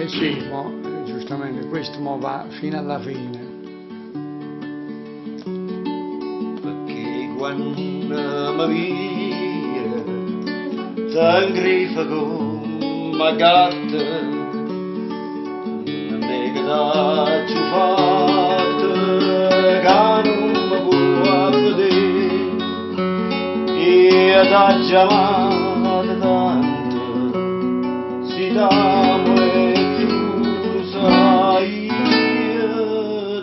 sì, giustamente, questo va fino alla fine. Perché quando mi vira, t'angrifa come gatta, non è che t'hai fatto, che non mi può vedere, e t'ha chiamato tanto, si t'amo e tu lo sai,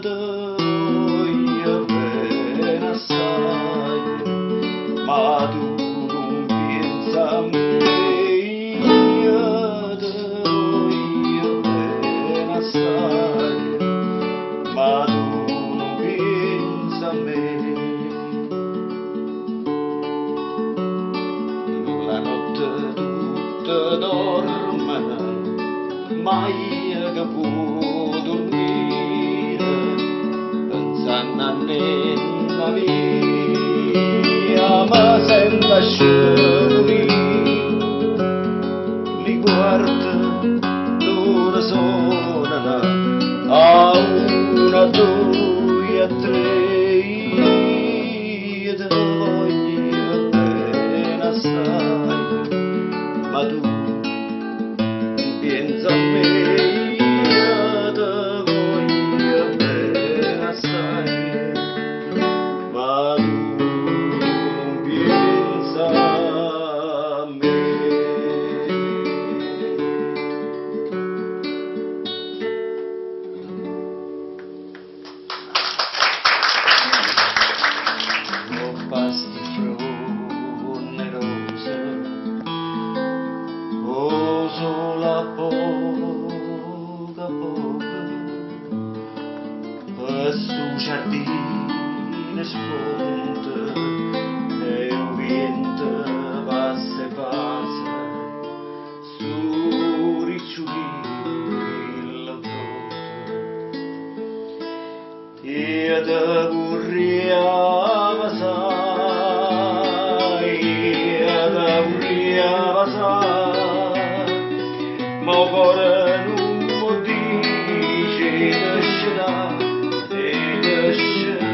te voglio bene assai, ma tu non pensa a me, io te voglio bene assai, ma tu non pensa a me. La notte tutta dorme, mai che può dormire, pensando a nonna mia, ma senta scuri, li guarda, l'ora suona, a una, due, a tre, io te voglio bene assai, ma tu pensa a me, io te voglio bene assai, ma tu pensa a me. Ho pasti fronne rose, oh sola poca poca, per su giardino sfonda, e un vento passa e passa, su ricciolino l'autunno, e te vorrei passare, e te vorrei passare, ma il cuore non mi dice lascerà, e lascerà,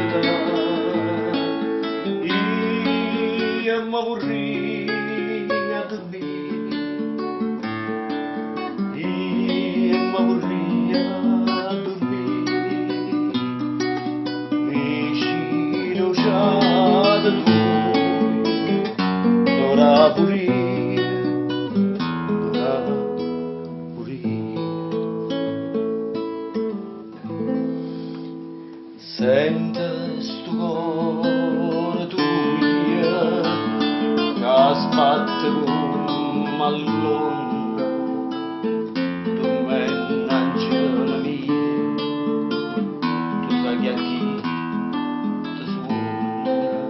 io mi vorrei a dormire, io mi vorrei a dormire, vicino già da lui, l'ora pure, l'ora pure. Sente sto cuore tuo, che sbatte come all'onda, dormendo angelo mio, tu sai che a chi ti suona,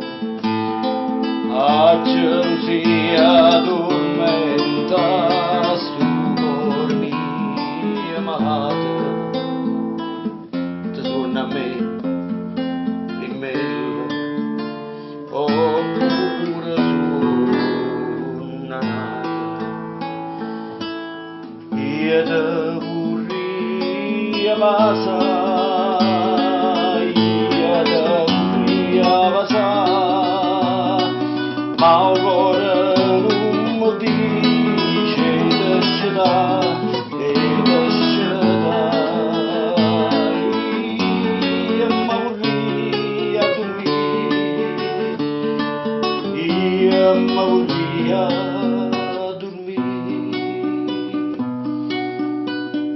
a gelosia tormenta sto cuore mio malato, ti suona a me. Oppure suona io te vorrei passare, io te vorrei passare, ma il cuore non mi dice lascerà, e lascerà, io mi vorrei a dormire, io mi vorrei a dormire,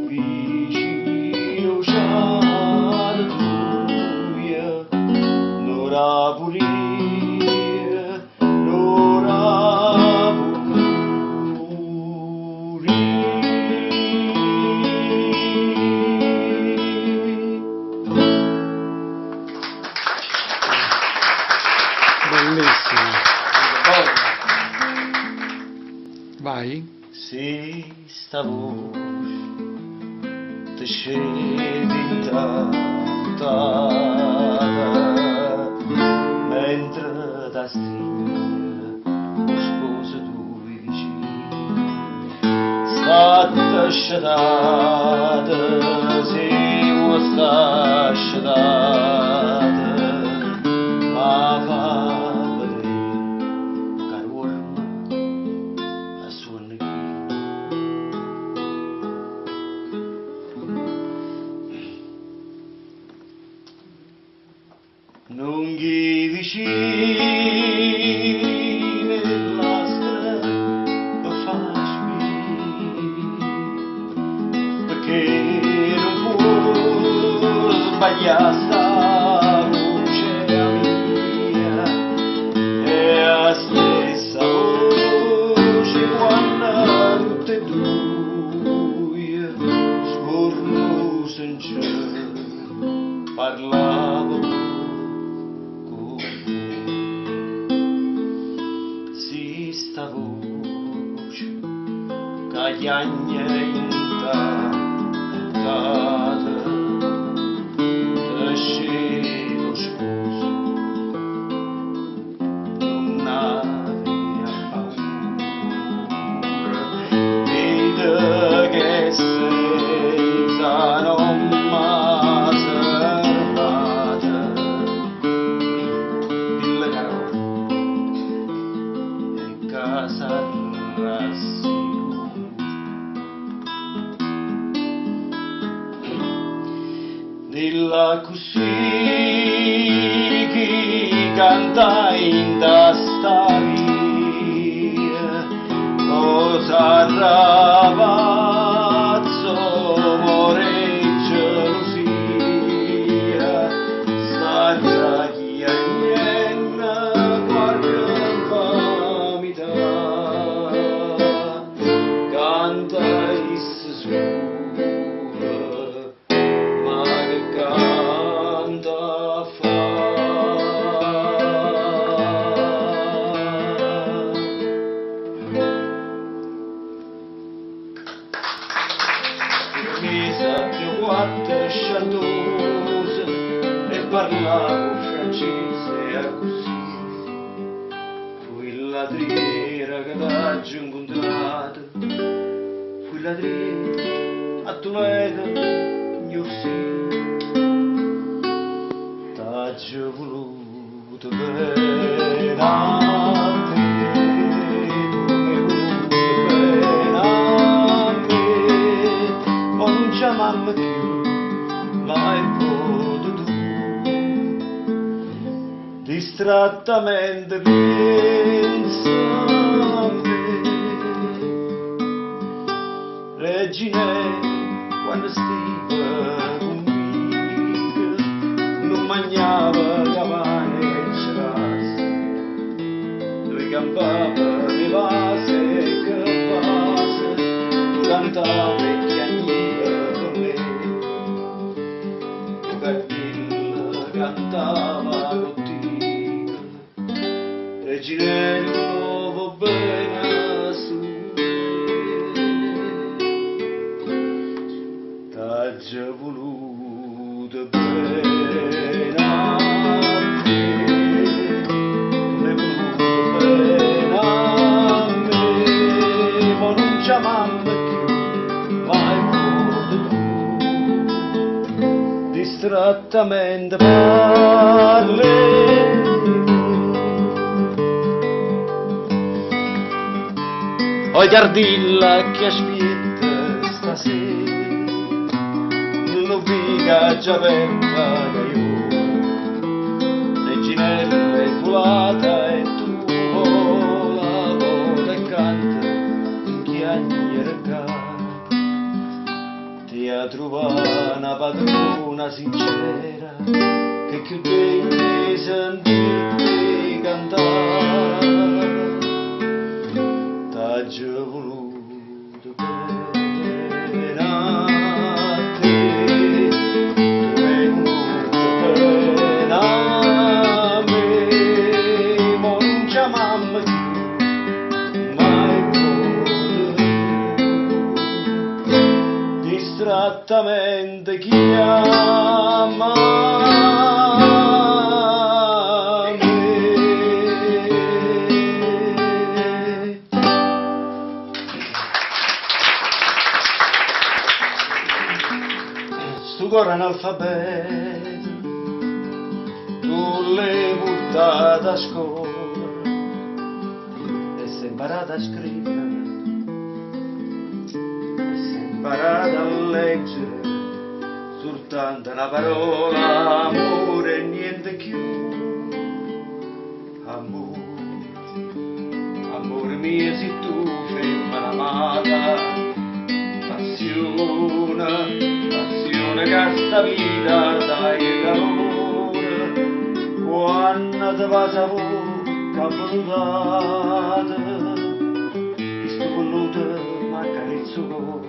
vicino già da tu, l'ora pure, l'ora pure. Bellissimo. Vai? Se sta voce ti scende tanta, mentre da stringe lo sposo tuo vicino, state sciatata, si può sta sciatata, ma fa vedere che uomo a suon chi. Non gli vicini la strada per farci perché non può sbagliare sta voce mia è la stessa voce quando tutte e due scorrono in cielo parlavo. Sta voce cagagna intaccata tesceto scuso non aveva paura vede che senza non m'ha servata dille carole casa rassicura dilla così chi canta in sta via cosa ragazzo more gelosia sarà chi è sciandose e parlavo francese così fui la triera che t'aggi incontrato fui la triera a Toledo gnorsino t'aggi voluto bene a te tu mi voluto bene a me ma non chiamammi più mai potuto distrattamente pensa a me regine quando stiva conmigo non mangiava cavane e cerase lui campava di vase che vase cantava vecchia per me cantava contigo reginello va bene su t'aggia voluto bene a te tu l'hai voluto bene a me ma non chiamammi più mai potuto distrattamente parli oi Gardilla che aspetta stasera non lo dica già venta che io reginella e fulata e tu vola vola e canta in chiacchiere ti ha trovato una padrona sincera che chiudeva sentirti cantare t'aggia voluto bene a te tu hai voluto bene a me ma non chiamammi più mai potuto distrattamente chiama cuore analfabeto, tu l'hai buttata a scuola e sei imparata a scrivere, e sei imparata a leggere soltanto una parola, amore e niente più. Amore mio, se tu ferma l'amata, passione che sta vita dai calore, quando te vas a bocca volutata, questo volute m'accarezza su cuore,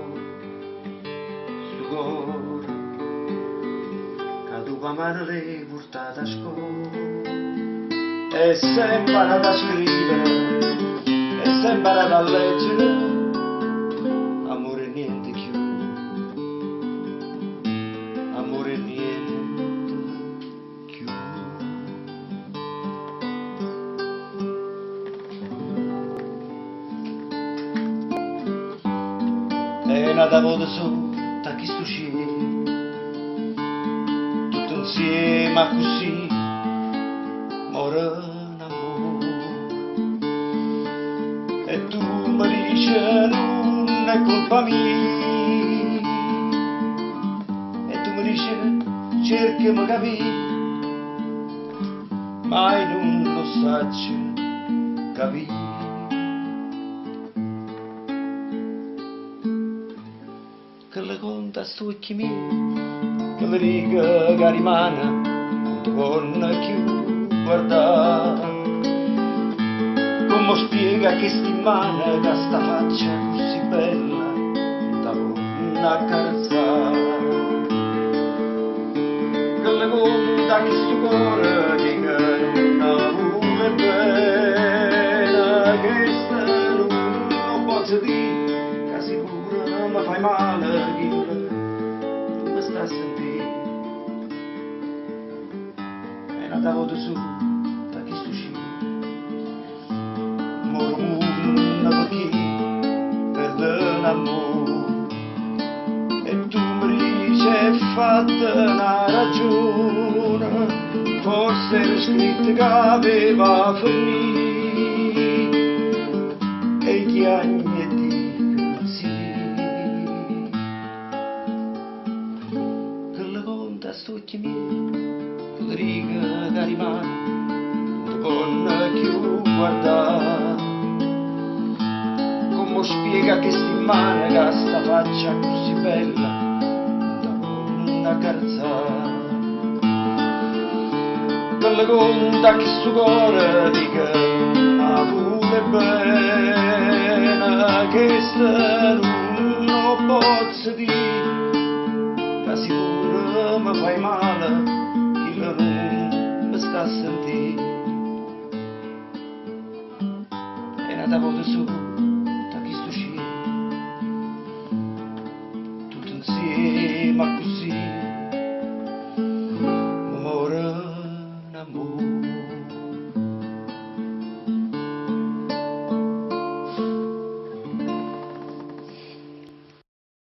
che tu a mano l'hai portata a scuola, e sei imparata a scrivere, e sei imparata a leggere, amore niente più, amore niente più. E nata volta sotto a questo cielo, tutto insieme a così, morena amore, e tu mi dici non è colpa mia, e tu mi dici cercami capire, ma io non lo saggio capire. Che le conta sto occhi miei, che le riga che rimane, non ti vorrà più guardare, come spiega che stimana che sta faccia così bella da una carezzare, che le conta che sto cuore dica non vuole bene, che sta non posso dire, che sicuro mi fai male, che mi sta a sentire, è nata volta su da questo cielo, mormona perché perde l'amore, e tu mi dici è fatta una ragione, forse era scritto che aveva finito, e gli anni dicono sì, che le conta sto occhi miei, che le righe che rimane, non più guardare, come spiega che stimane che sta faccia così bella da una carezzare, che le conta che sto cuore dica non vuole bene, che sta non posso dire, che sicuro mi fai male, che non mi sta a sentire, è nata volta su